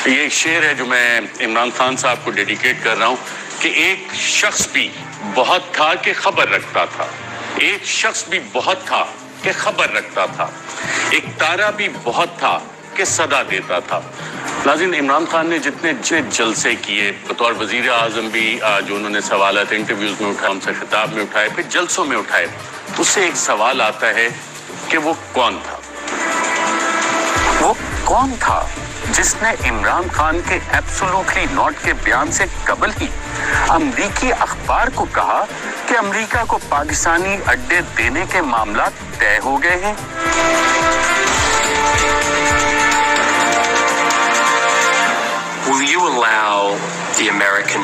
یہ ایک شعر ہے جو میں عمران خان صاحب کو ڈیڈیکیٹ کر رہا ہوں کہ ایک شخص بھی بہت تھا کہ خبر رکھتا تھا، ایک شخص بھی بہت تھا کہ خبر رکھتا تھا، ایک تارا بھی بہت تھا کہ صدا دیتا تھا۔ ناظرین، عمران خان نے جتنے جلسے کیے بطور وزیر اعظم بھی، جو انہوں نے سوالات انٹرویوز میں اٹھائے، ان سے خطاب میں اٹھائے، پھر جلسوں میں اٹھائے، اس سے ایک سوال آتا ہے کہ وہ کون تھا؟ وہ کون تھا جس نے عمران خان کے ایبسولوٹلی ناٹ کے بیان سے قبل ہی امریکی اخبار کو کہا کہ امریکہ کو پاکستانی اڈے دینے کے معاملات طے ہو گئے ہیں؟ Will you allow the American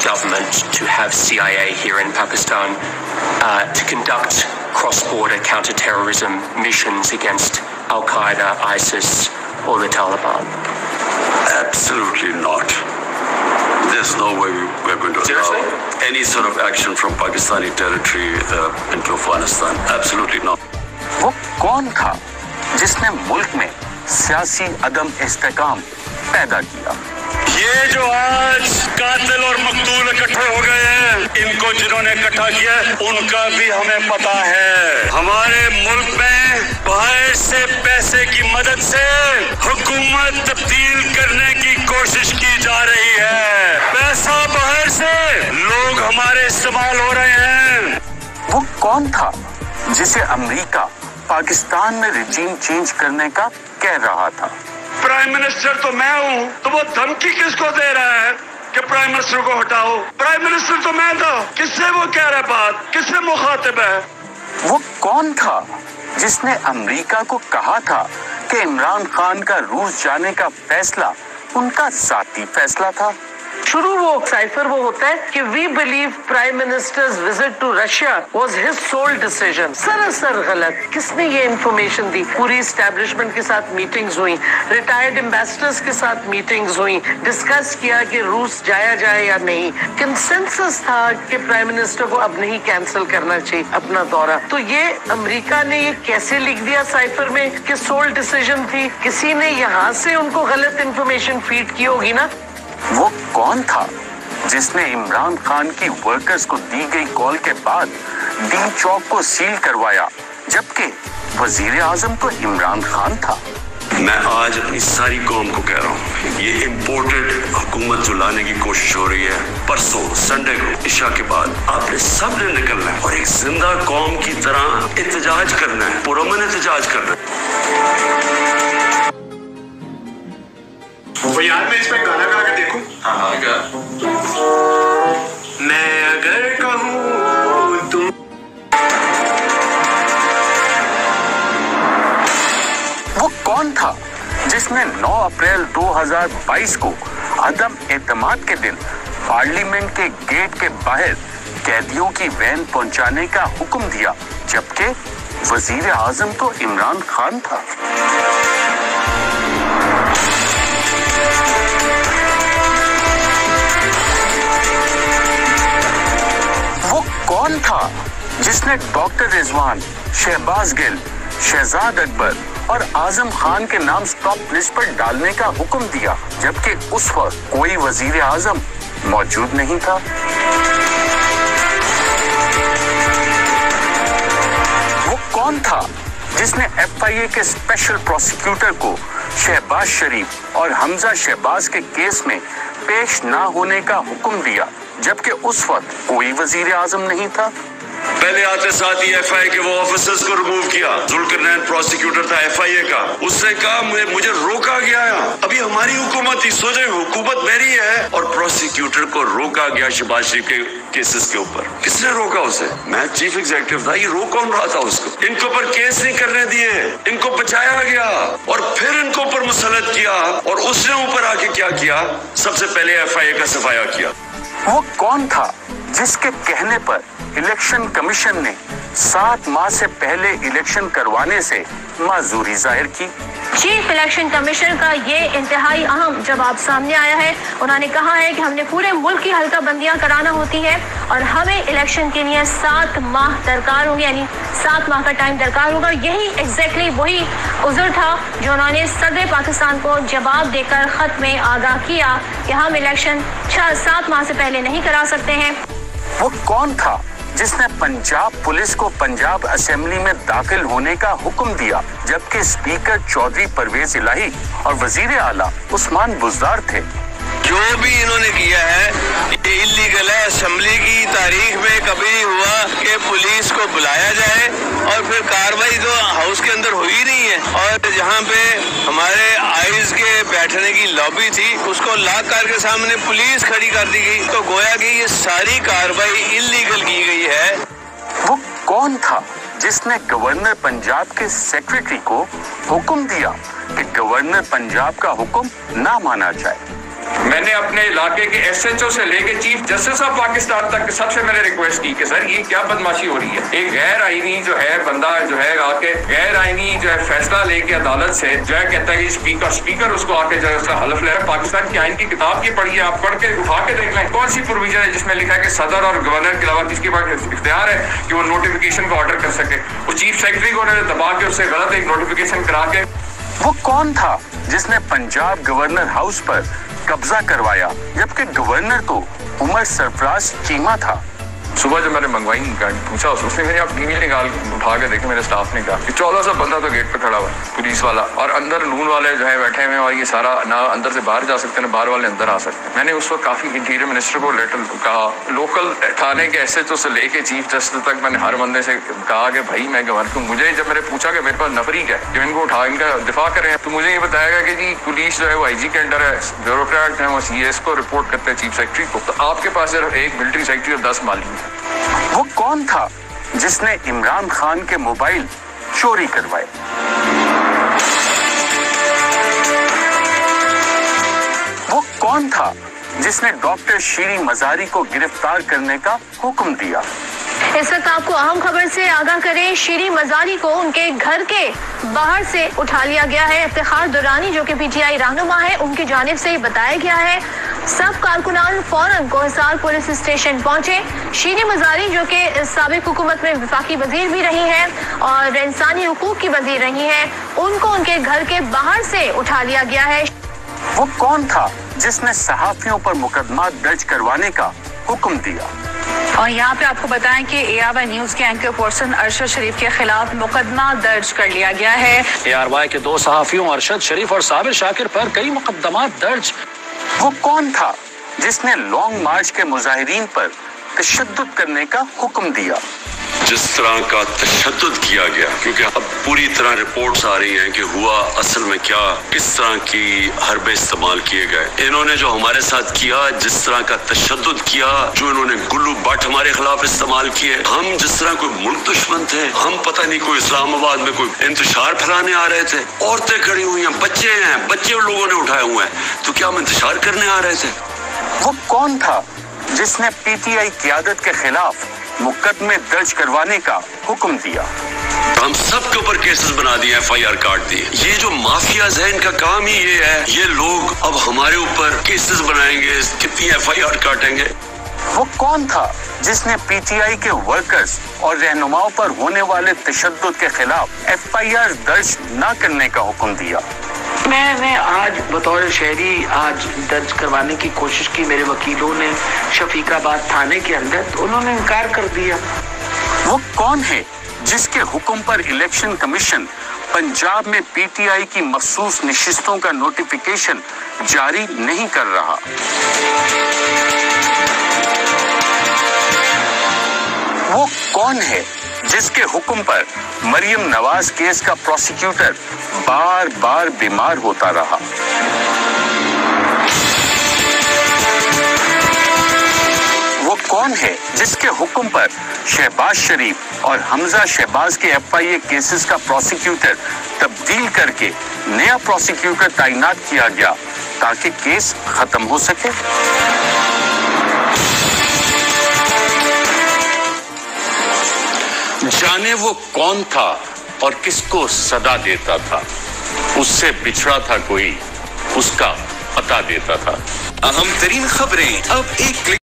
government to have CIA here in Pakistan to conduct cross-border counter-terrorism missions against Al-Qaeda, ISIS, or the Taliban? Absolutely not. There's no way we're going to allow any sort of action from Pakistani territory into Afghanistan. Absolutely not. وہ کون تھا جس نے ملک میں سیاسی عدم استحکام پیدا کیا؟ یہ جو آج قاتل اور مقتول اکٹھے ہو گئے ہیں، ان کو جنہوں نے اکٹھا کیا ان کا بھی ہمیں پتا ہے۔ ہمارے ملک میں باہر سے پیسے کی مدد سے حکومت تبدیل کرنے کی کوشش کی جا رہی ہے۔ پیسہ باہر سے، لوگ ہمارے استعمال ہو رہے ہیں۔ وہ کون تھا جسے امریکہ پاکستان میں رجیم چینج کرنے کا کہہ رہا تھا؟ پرائم منسٹر تو میں ہوں، تو وہ دھمکی کس کو دے رہا ہے کہ پرائم منسٹر کو ہٹاؤ؟ پرائم منسٹر تو میں تھا، کس سے وہ کہہ رہا ہے بات، کس سے مخاطب ہے؟ وہ کون تھا جس نے امریکہ کو کہا تھا کہ عمران خان کا روس جانے کا فیصلہ ان کا ذاتی فیصلہ تھا؟ شروع وہ سائفر وہ ہوتا ہے کہ we believe prime ministers visit to Russia was his sole decision. سراسر غلط۔ کس نے یہ انفارمیشن دی؟ پوری اسٹیبلشمنٹ کے ساتھ میٹنگز ہوئیں، ریٹائرڈ ایمبیسڈرز کے ساتھ میٹنگز ہوئیں، ڈسکس کیا کہ روس جایا جائے یا نہیں۔ کنسنسس تھا کہ پرائم منسٹر کو اب نہیں کینسل کرنا چاہیے اپنا دورہ۔ تو یہ امریکہ نے یہ کیسے لکھ دیا سائفر میں کہ سول ڈیسیژن تھی؟ کسی نے یہاں سے ان کو غلط انفارمیشن فیڈ کی ہوگی نا۔ وہ کون تھا جس نے عمران خان کی ورکرز کو دی گئی کال کے بعد ڈی چوک کو سیل کروایا جبکہ وزیر اعظم تو عمران خان تھا؟ میں آج اپنی ساری قوم کو کہہ رہا ہوں، یہ امپورٹڈ حکومت جو لانے کی کوشش ہو رہی ہے، پرسوں سنڈے کو عشاء کے بعد آپ نے سب نے نکلنا ہے اور ایک زندہ قوم کی طرح احتجاج کرنا ہے، پرامن احتجاج کرنا ہے۔ وہ یار میں اس پہ گانا گا کے دیکھوں؟ ہاں کیا؟ میں اگر کہوں تم۔ وہ کون تھا جس نے 9 اپریل 2022 کو عدم اعتماد کے دن پارلیمنٹ کے گیٹ کے باہر قیدیوں کی وین پہنچانے کا حکم دیا جبکہ وزیر اعظم تو عمران خان تھا؟ کون تھا جس نے ڈاکٹر رضوان، شہباز گل، شہزاد اکبر اور اعظم خان کے نام سٹاپ لسٹ پر ڈالنے کا حکم دیا جبکہ اس وقت کوئی وزیر اعظم موجود نہیں تھا؟ وہ کون تھا جس نے ایف آئی اے کے اسپیشل پروسیکیوٹر کو شہباز شریف اور حمزہ شہباز کے کیس میں پیش نہ ہونے کا حکم دیا جبکہ اس وقت کوئی وزیر اعظم نہیں تھا؟ پہلے آتے ساتھ ہی ایف آئی اے کے وہ آفیسرز کو ریموو کیا۔ ذوالقرنین پروسیکیوٹر تھا ایف آئی اے کا، اس نے کہا مجھے روکا گیا ہے۔ ابھی ہماری حکومت تھی، سوچے حکومت میری ہے اور پروسیکیوٹر کو روکا گیا شہباز شریف کے کیسز کے اوپر۔ کس نے روکا اسے؟ میں چیف ایگزیکٹو تھا، یہ روک کون رہا تھا اس کو؟ ان کے اوپر کیس نہیں کرنے دیے، ان کو بچایا گیا اور پھر ان کو اوپر مسلط کیا اور اس نے اوپر آ کے کیا کیا؟ سب سے پہلے ایف آئی اے کا صفایا کیا۔ وہ کون تھا جس کے کہنے پر الیکشن کمیشن نے 7 माह से पहले इलेक्शन करवाने से माजूरी जाहिर की। चीफ इलेक्शन कमिश्नर का ये इंतहाई अहम जवाब सामने आया है। उन्होंने कहा है कि हमने पूरे मुल्क की हल्का बंदियां कराना होती है और हमें इलेक्शन के लिए 7 माह दरकार होगी, यानी 7 माह का टाइम दरकार होगा। यही एग्जैक्टली वही उज़र था जो उन्होंने सदर पाकिस्तान को जवाब देकर खत में आगाह किया कि हम इलेक्शन 7 माह से पहले नहीं करा सकते हैं। वो कौन था जिसने पंजाब पुलिस को पंजाब असेंबली में दाखिल होने का हुक्म दिया, जबकि स्पीकर चौधरी परवेज इलाही और वजीर आला उस्मान बुज़दार थे? जो भी इन्होंने किया है ये इलीगल है। असेंबली की तारीख में कभी हुआ कि पुलिस को बुलाया जाए और फिर कार्रवाई तो हाउस के अंदर हुई नहीं है, और जहाँ पे हमारे आइज के बैठने की लॉबी थी उसको लॉक करके सामने पुलिस खड़ी कर दी गई, तो गोया कि ये सारी कार्रवाई इलीगल की गई है। वो कौन था जिसने गवर्नर पंजाब के सेक्रेटरी को हुक्म दिया कि गवर्नर पंजाब का हुक्म ना माना जाए? मैंने अपने इलाके के एसएचओ से लेके चीफ जस्टिस ऑफ पाकिस्तान तक सबसे मैंने रिक्वेस्ट की कि सर ये क्या बदमाशी हो रही है। एक गैर आईनी जो है बंदा जो है आके गैर आईनी जो है फैसला लेके अदालत से जो है कहता है स्पीकर उसको आके जो है उसका हलफ ले रहा है। पाकिस्तान की आइन की किताब की पढ़ी है, आप पढ़ के उठा के देख लें कौन सी प्रोविजन है जिसमें लिखा है कि सदर और गवर्नर के अलावा किसके पास इख्तियार है कि वो नोटिफिकेशन को ऑर्डर कर सके। वो चीफ सेक्रेटरी को उन्होंने दबा के उससे गलत एक नोटिफिकेशन करा के। वो कौन था जिसने पंजाब गवर्नर हाउस पर कब्जा करवाया, जबकि गवर्नर तो उमर सरफराज चीमा था? सुबह जब मैंने मंगवाई पूछा उसने मेरी आप ईमेल निकाल उठा के देखे, मेरे स्टाफ ने कहा कि 1400 बंदा तो गेट पे खड़ा हुआ है पुलिस वाला, और अंदर नून वाले जो है बैठे हुए हैं, और ये सारा ना अंदर से बाहर जा सकते ना बाहर वाले अंदर आ सकते हैं। मैंने उस वक्त काफी इंटीरियर मिनिस्टर को लेटर कहा, लोकल थाने के एसएचओ से लेके चीफ जस्टिस तक मैंने हर बंदे से कहा कि भाई मैं गवर्नर हूँ। मुझे जब मैंने पूछा कि मेरे पास नफरी है जो इनको उठा इनका दिफा करें, तो मुझे ये बताया गया कि जी पुलिस जो है वो आईजी के अंडर है, ब्यूरोक्रेट जो है वो सीएस को रिपोर्ट करते हैं चीफ सेक्रेटरी को, तो आपके पास सिर्फ एक मिलिट्री सेक्रेटरी और 10 माली है। वो कौन था जिसने इमरान खान के मोबाइल चोरी करवाए? वो कौन था जिसने डॉक्टर शीरी मजारी को गिरफ्तार करने का हुक्म दिया? इस वक्त आपको अहम खबर से आगाह करें, शीरी मजारी को उनके घर के बाहर से उठा लिया गया है। इफ्तिखार दुरानी जो कि पीटीआई रहनुमा है, उनकी जानिब से बताया गया है सब कारकुनान फौरन कोहिसार पुलिस स्टेशन पहुंचे। शीरी मजारी जो कि साबिक हुकूमत में वफाकी वजीर भी रही है और इंसानी हुकूक की वजीर रही है, उनको उनके घर के बाहर से उठा लिया गया है। वो कौन था जिसने सहाफियों पर मुकदमा दर्ज करवाने का हुक्म दिया? और यहाँ पे आपको बताएं कि ARY न्यूज के एंकर पर्सन अरशद शरीफ के खिलाफ मुकदमा दर्ज कर लिया गया है। ARY के 2 सहाफियों अरशद शरीफ और साबिर शाकिर पर कई मुकदमा दर्ज। वो कौन था जिसने लॉन्ग मार्च के मुजाहिरीन पर तशद्दुद करने का हुक्म दिया? जिस तरह का तशद्दुद किया गया, क्योंकि अब पूरी तरह रिपोर्ट्स आ रही हैं कि हुआ असल में क्या, किस तरह की हरबे इस्तेमाल किए गए। इन्होंने जो हमारे साथ किया, जिस तरह का तशद्दुद किया, जो इन्होंने गुल्लू बट हमारे खिलाफ इस्तेमाल किए, हम जिस तरह कोई मुल्क दुश्मन थे, हम पता नहीं कोई इस्लामाबाद में कोई इंतशार फैलाने आ रहे थे। औरतें खड़ी हुई हैं, बच्चे लोगों ने उठाए हुए हैं, तो क्या हम इंतशार करने आ रहे थे? वो कौन था जिसने पीटीआई क़यादत के खिलाफ मुकदमे दर्ज करवाने का हुक्म दिया? हम सब के ऊपर केसेस बना दिए, FIR काट दिए। ये जो माफियाज है इनका काम ही ये है, ये लोग अब हमारे ऊपर केसेस बनाएंगे, कितनी FIR काटेंगे। वो कौन था जिसने पीटीआई के वर्कर्स और रहनुमाओं पर होने वाले तशद्दुद के खिलाफ FIR दर्ज न करने का हुक्म दिया? मैंने आज बतौर शहरी आज दर्ज करवाने की कोशिश की, मेरे वकीलों ने शफीकाबाद थाने के अंदर, तो उन्होंने इनकार कर दिया। वो कौन है जिसके हुक्म पर इलेक्शन कमीशन पंजाब में पीटीआई की मखसूस नशिस्तों का नोटिफिकेशन जारी नहीं कर रहा? वो कौन है जिसके हुक्म पर मरियम नवाज केस का प्रोसिक्यूटर बार बार बीमार होता रहा? वो कौन है जिसके हुक्म पर शहबाज शरीफ और हमजा शहबाज के FIA केसेस का प्रोसिक्यूटर तब्दील करके नया प्रोसिक्यूटर तैनात किया गया ताकि केस खत्म हो सके? जाने वो कौन था और किसको सदा देता था, उससे बिछड़ा था कोई, उसका पता देता था। अहम तरीन खबरें अब एक क्लिक